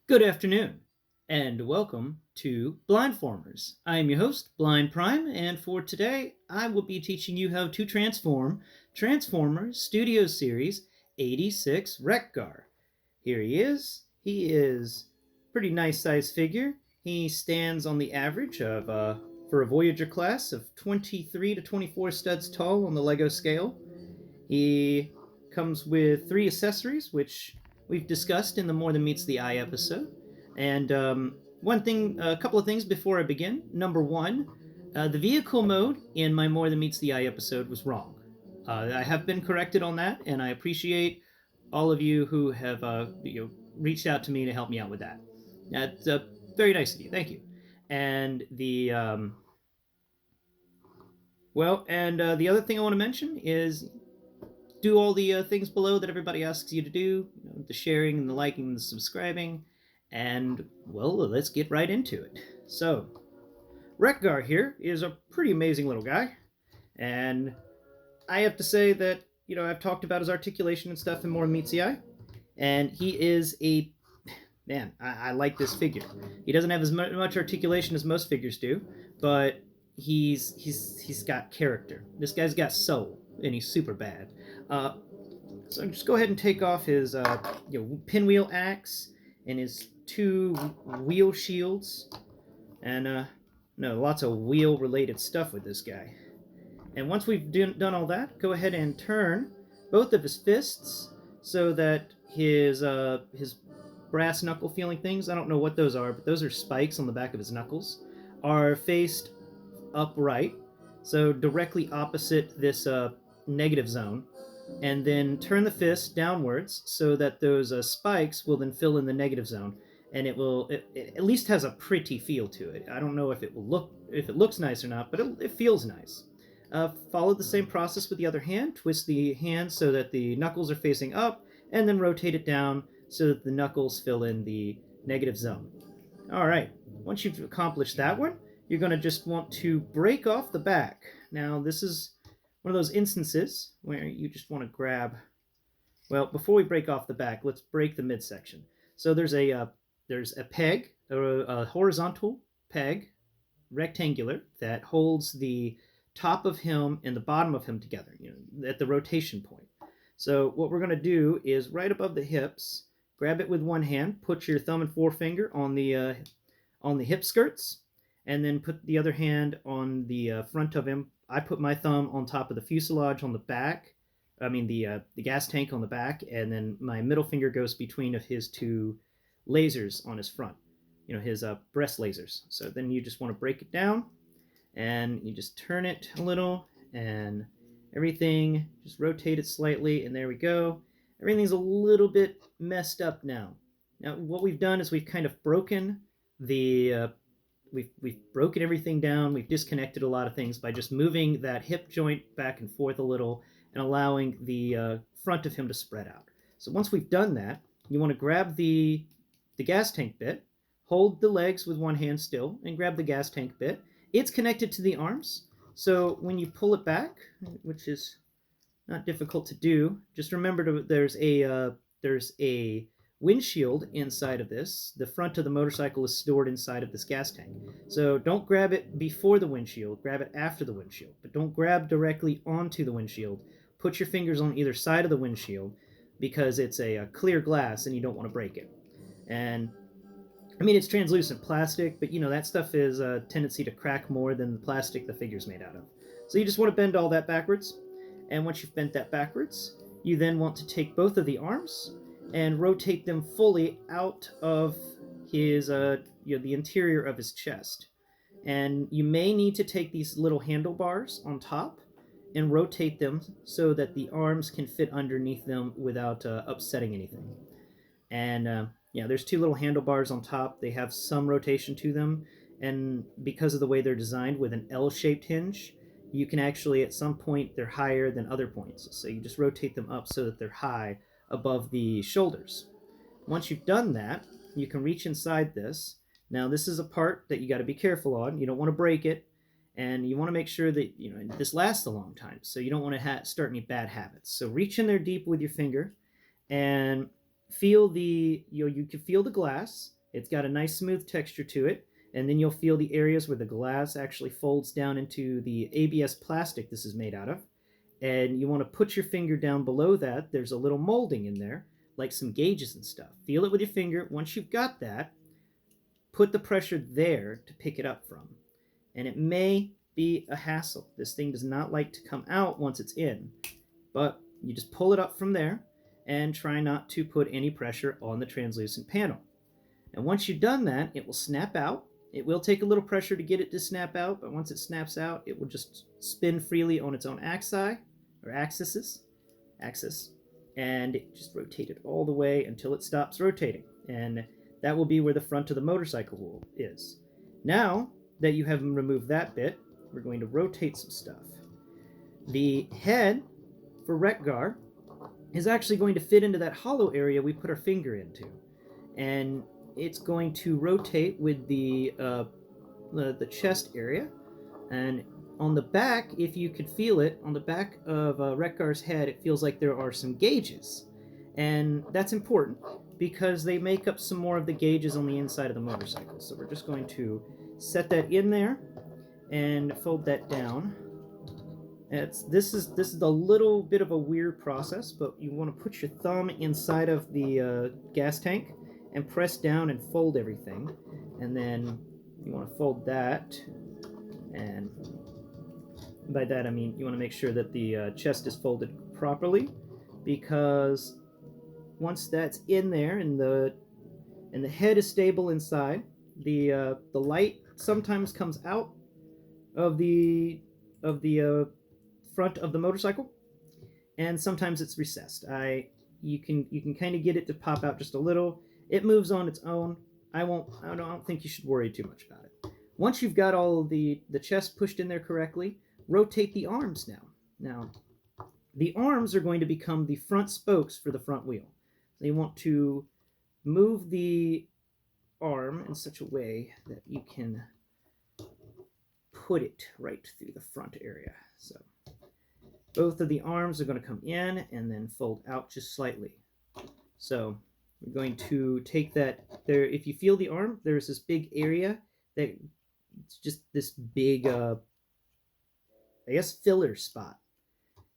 Good afternoon, and welcome to Blindformers. I am your host, Blind Prime, and for today, I will be teaching you how to transform Transformers Studio Series 86 Wrekgar. Here he is. He is a pretty nice sized figure. He stands on the average of, for a Voyager class, of 23 to 24 studs tall on the LEGO scale. He comes with 3 accessories, which we've discussed in the More Than Meets the Eye episode. And a couple of things before I begin. Number one, the vehicle mode in my More Than Meets the Eye episode was wrong. I have been corrected on that, and I appreciate all of you who have reached out to me to help me out with that. That's very nice of you. Thank you. And the the other thing I want to mention is do all the things below that everybody asks you to do, the sharing and the liking and the subscribing, and, well, let's get right into it. So, Wrek-Gar here is a pretty amazing little guy, and I have to say that, I've talked about his articulation and stuff in More Meets the Eye, and he is I like this figure. He doesn't have as much articulation as most figures do, but he's got character. This guy's got soul, and he's super bad. So just go ahead and take off his pinwheel axe and his 2 wheel shields, and lots of wheel related stuff with this guy. And once we've done all that, go ahead and turn both of his fists so that his brass knuckle feeling things, I don't know what those are, but those are spikes on the back of his knuckles, are faced upright, so directly opposite this negative zone, and then turn the fist downwards so that those spikes will then fill in the negative zone, and it at least has a pretty feel to it. I don't know if it looks nice or not, but it feels nice. Follow the same process with the other hand. Twist the hand so that the knuckles are facing up, and then rotate it down so that the knuckles fill in the negative zone. All right, once you've accomplished that one, you're going to just want to break off the back. Now, this is one of those instances where you just want to grab... Well, before we break off the back, let's break the midsection. So there's a peg, a horizontal peg, rectangular, that holds the top of him and the bottom of him together, at the rotation point. So what we're going to do is right above the hips, grab it with one hand, put your thumb and forefinger on the hip skirts, and then put the other hand on the front of him. I put my thumb on top of the fuselage on the back, the gas tank on the back, and then my middle finger goes between of his 2 lasers on his front, his breast lasers. So then you just want to break it down, and you just turn it a little, and everything, just rotate it slightly, and there we go. Everything's a little bit messed up now. Now, what we've done is we've kind of broken we've broken everything down. We've disconnected a lot of things by just moving that hip joint back and forth a little and allowing the front of him to spread out. So once we've done that, you want to grab the gas tank bit, hold the legs with one hand still, and grab the gas tank bit. It's connected to the arms, so when you pull it back, which is not difficult to do, just remember there's a windshield inside of this. The front of the motorcycle is stored inside of this gas tank. So don't grab it before the windshield, grab it after the windshield. But don't grab directly onto the windshield. Put your fingers on either side of the windshield because it's a clear glass and you don't want to break it. And it's translucent plastic, but that stuff is a tendency to crack more than the plastic the figure's made out of. So you just want to bend all that backwards. And once you've bent that backwards, you then want to take both of the arms and rotate them fully out of his, the interior of his chest. And you may need to take these little handlebars on top and rotate them so that the arms can fit underneath them without upsetting anything. And there's 2 little handlebars on top. They have some rotation to them, and because of the way they're designed with an L-shaped hinge, you can actually, at some point, they're higher than other points. So you just rotate them up so that they're high above the shoulders. Once you've done that, you can reach inside this. Now, this is a part that you got to be careful on. You don't want to break it, and you want to make sure that this lasts a long time. So you don't want to start any bad habits. So reach in there deep with your finger and feel you can feel the glass. It's got a nice smooth texture to it, and then you'll feel the areas where the glass actually folds down into the ABS plastic this is made out of. And you want to put your finger down below that. There's a little molding in there, like some gauges and stuff. Feel it with your finger. Once you've got that, put the pressure there to pick it up from. And it may be a hassle. This thing does not like to come out once it's in, but you just pull it up from there and try not to put any pressure on the translucent panel. And once you've done that, it will snap out. It will take a little pressure to get it to snap out, but once it snaps out, it will just spin freely on its own axis, and just rotate it all the way until it stops rotating. And that will be where the front of the motorcycle is. Now that you have removed that bit, we're going to rotate some stuff. The head for Wrek-Gar is actually going to fit into that hollow area we put our finger into. And it's going to rotate with the chest area. And on the back, if you could feel it, on the back of Wrek-Gar's head, it feels like there are some gauges. And that's important because they make up some more of the gauges on the inside of the motorcycle. So we're just going to set that in there and fold that down. This is a little bit of a weird process, but you want to put your thumb inside of the gas tank and press down and fold everything. And then you want to fold that, and by that I mean you want to make sure that the chest is folded properly, because once that's in there and the head is stable inside, the light sometimes comes out of the front of the motorcycle, and sometimes it's recessed. You can kind of get it to pop out just a little. It moves on its own. I don't think you should worry too much about it. Once you've got all of the chest pushed in there correctly, rotate the arms now. Now, the arms are going to become the front spokes for the front wheel. So you want to move the arm in such a way that you can put it right through the front area. So both of the arms are going to come in and then fold out just slightly. So we're going to take that there. If you feel the arm, there's this big area that it's just this big, I guess, filler spot.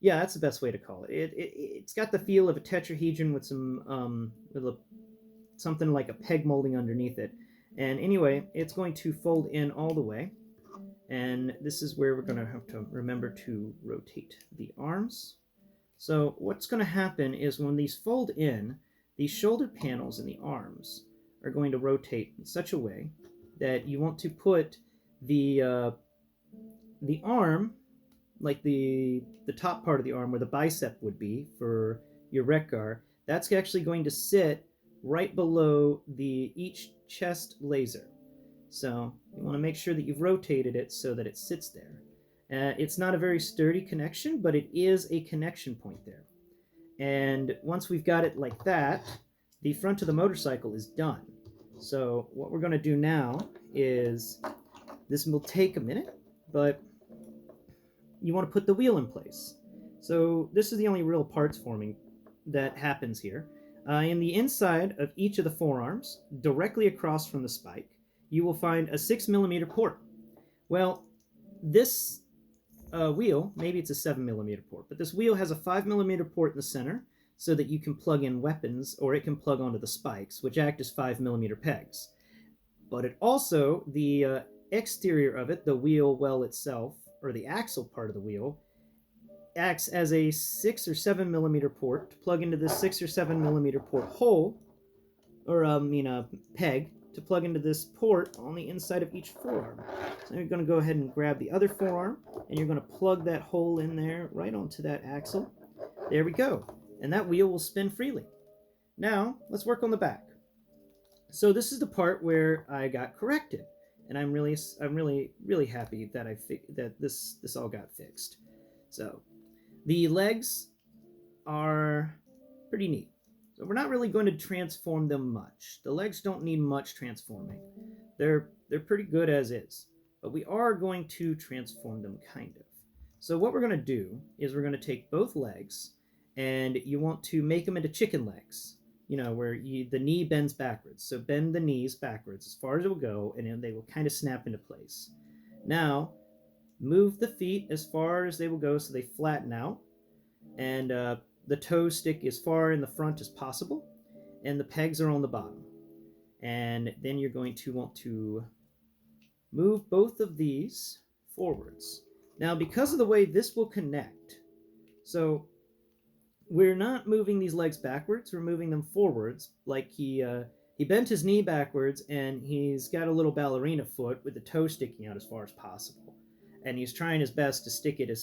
Yeah, that's the best way to call it. It's got the feel of a tetrahedron with some something like a peg molding underneath it. And anyway, it's going to fold in all the way. And this is where we're going to have to remember to rotate the arms. So what's going to happen is when these fold in, these shoulder panels in the arms are going to rotate in such a way that you want to put the arm, like the top part of the arm where the bicep would be for your Wrek-Gar, that's actually going to sit right below each chest laser. So you want to make sure that you've rotated it so that it sits there. It's not a very sturdy connection, but it is a connection point there. And once we've got it like that, the front of the motorcycle is done. So what we're going to do now is, this will take a minute, but you want to put the wheel in place. So this is the only real parts forming that happens here. In the inside of each of the forearms, directly across from the spike, you will find a 6mm port. Well, this wheel, maybe it's a 7mm port, but this wheel has a 5mm port in the center so that you can plug in weapons, or it can plug onto the spikes, which act as 5mm pegs. But it also, the exterior of it, the wheel well itself, or the axle part of the wheel, acts as a 6 or 7mm port to plug into this 6 or 7mm port hole, or peg, to plug into this port on the inside of each forearm. So you're going to go ahead and grab the other forearm, and you're going to plug that hole in there right onto that axle. There we go. And that wheel will spin freely. Now, let's work on the back. So this is the part where I got corrected, and I'm really happy that that this all got fixed. So the legs are pretty neat. So we're not really going to transform them much. The legs don't need much transforming. They're pretty good as is. But we are going to transform them, kind of. So what we're going to do is we're going to take both legs, and you want to make them into chicken legs. where the knee bends backwards. So bend the knees backwards as far as it will go, and then they will kind of snap into place. Now, move the feet as far as they will go so they flatten out, and the toes stick as far in the front as possible, and the pegs are on the bottom. And then you're going to want to move both of these forwards. Now, because of the way this will connect, so we're not moving these legs backwards, we're moving them forwards. Like he bent his knee backwards, and he's got a little ballerina foot with the toe sticking out as far as possible. And he's trying his best to stick it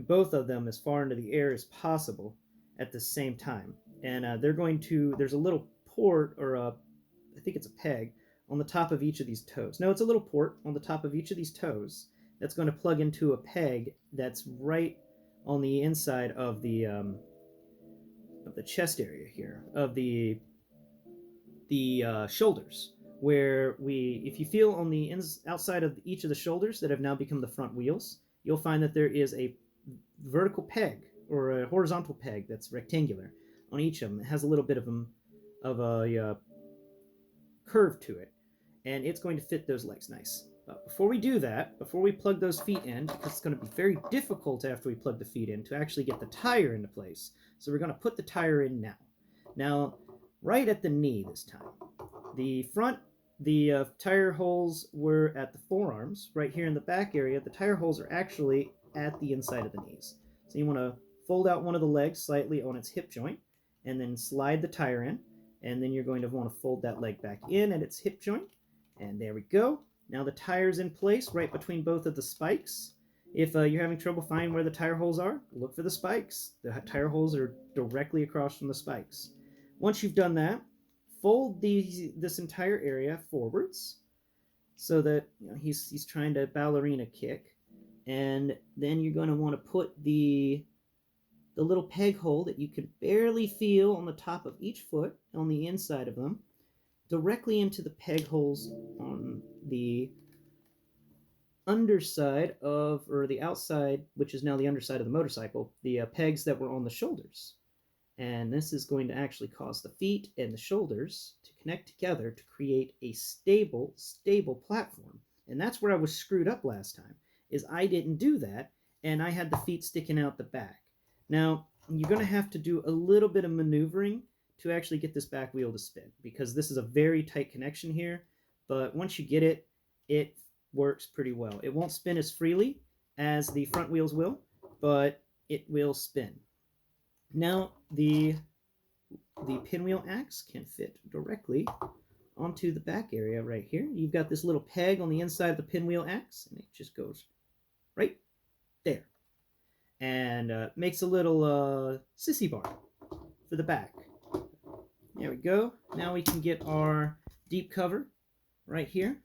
both of them as far into the air as possible at the same time. And there's a little port, or I think it's a peg, on the top of each of these toes. No, it's a little port on the top of each of these toes that's going to plug into a peg that's right on the inside of the chest area here, of the shoulders, where if you feel on the outside of each of the shoulders that have now become the front wheels, you'll find that there is a vertical peg or a horizontal peg that's rectangular on each of them. It has a little bit of a curve to it, and it's going to fit those legs nice. But before we do that, before we plug those feet in, because it's going to be very difficult after we plug the feet in to actually get the tire into place, so we're going to put the tire in now. Now, right at the knee this time. The tire holes were at the forearms. Right here in the back area, the tire holes are actually at the inside of the knees. So you want to fold out one of the legs slightly on its hip joint, and then slide the tire in, and then you're going to want to fold that leg back in at its hip joint, and there we go. Now the tire's in place right between both of the spikes. If you're having trouble finding where the tire holes are, look for the spikes. The tire holes are directly across from the spikes. Once you've done that, fold this entire area forwards so that he's trying to ballerina kick, and then you're going to want to put the little peg hole that you can barely feel on the top of each foot, on the inside of them, directly into the peg holes on the underside or the outside, which is now the underside of the motorcycle, the pegs that were on the shoulders. And this is going to actually cause the feet and the shoulders to connect together to create a stable platform. And that's where I was screwed up last time, is I didn't do that, and I had the feet sticking out the back. Now, you're going to have to do a little bit of maneuvering to actually get this back wheel to spin, because this is a very tight connection here, but once you get it, it works pretty well. It won't spin as freely as the front wheels will, but it will spin. Now, the pinwheel axe can fit directly onto the back area right here. You've got this little peg on the inside of the pinwheel axe, and it just goes right there. And makes a little sissy bar for the back. There we go. Now we can get our deep cover right here.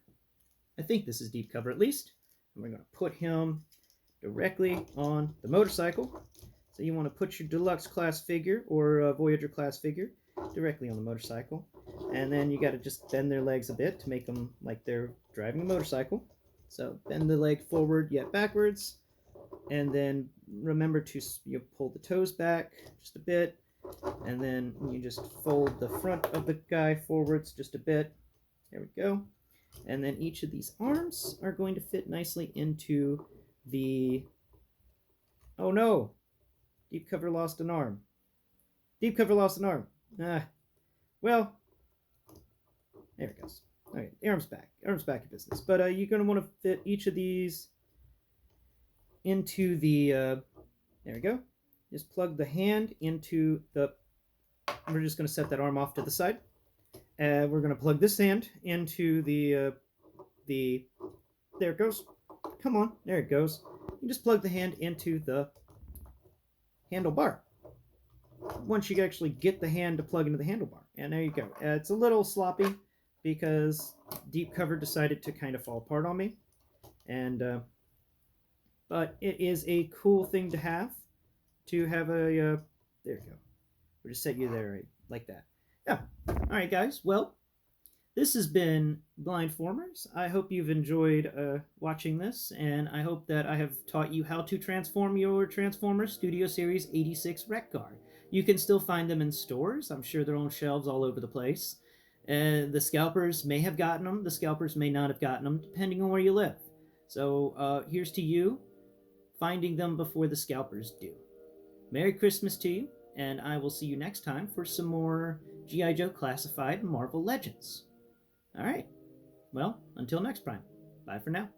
I think this is deep cover at least. And we're going to put him directly on the motorcycle. So you want to put your deluxe class figure or Voyager class figure directly on the motorcycle. And then you got to just bend their legs a bit to make them like they're driving a motorcycle. So bend the leg forward yet backwards. And then remember to pull the toes back just a bit. And then you just fold the front of the guy forwards just a bit. There we go. And then each of these arms are going to fit nicely into the... Oh no! Deep cover lost an arm. Deep cover lost an arm. Well, there it goes. Okay, the arm's back. Arm's back in business. But you're going to want to fit each of these into the... there we go. Just plug the hand into the... We're just going to set that arm off to the side. We're going to plug this hand into the... There it goes. Come on. There it goes. You just plug the hand into the handlebar. Once you actually get the hand to plug into the handlebar. And there you go. It's a little sloppy because deep cover decided to kind of fall apart on me. And but it is a cool thing to have a there you go. We'll just set you there right, like that. Yeah. Alright guys, well, this has been Blindformers. I hope you've enjoyed watching this, and I hope that I have taught you how to transform your Transformers Studio Series 86 Wrek-Gar. You can still find them in stores. I'm sure they're on shelves all over the place. The scalpers may have gotten them. The scalpers may not have gotten them, depending on where you live. So here's to you finding them before the scalpers do. Merry Christmas to you, and I will see you next time for some more G.I. Joe Classified Marvel Legends. All right. Well, until next time. Bye for now.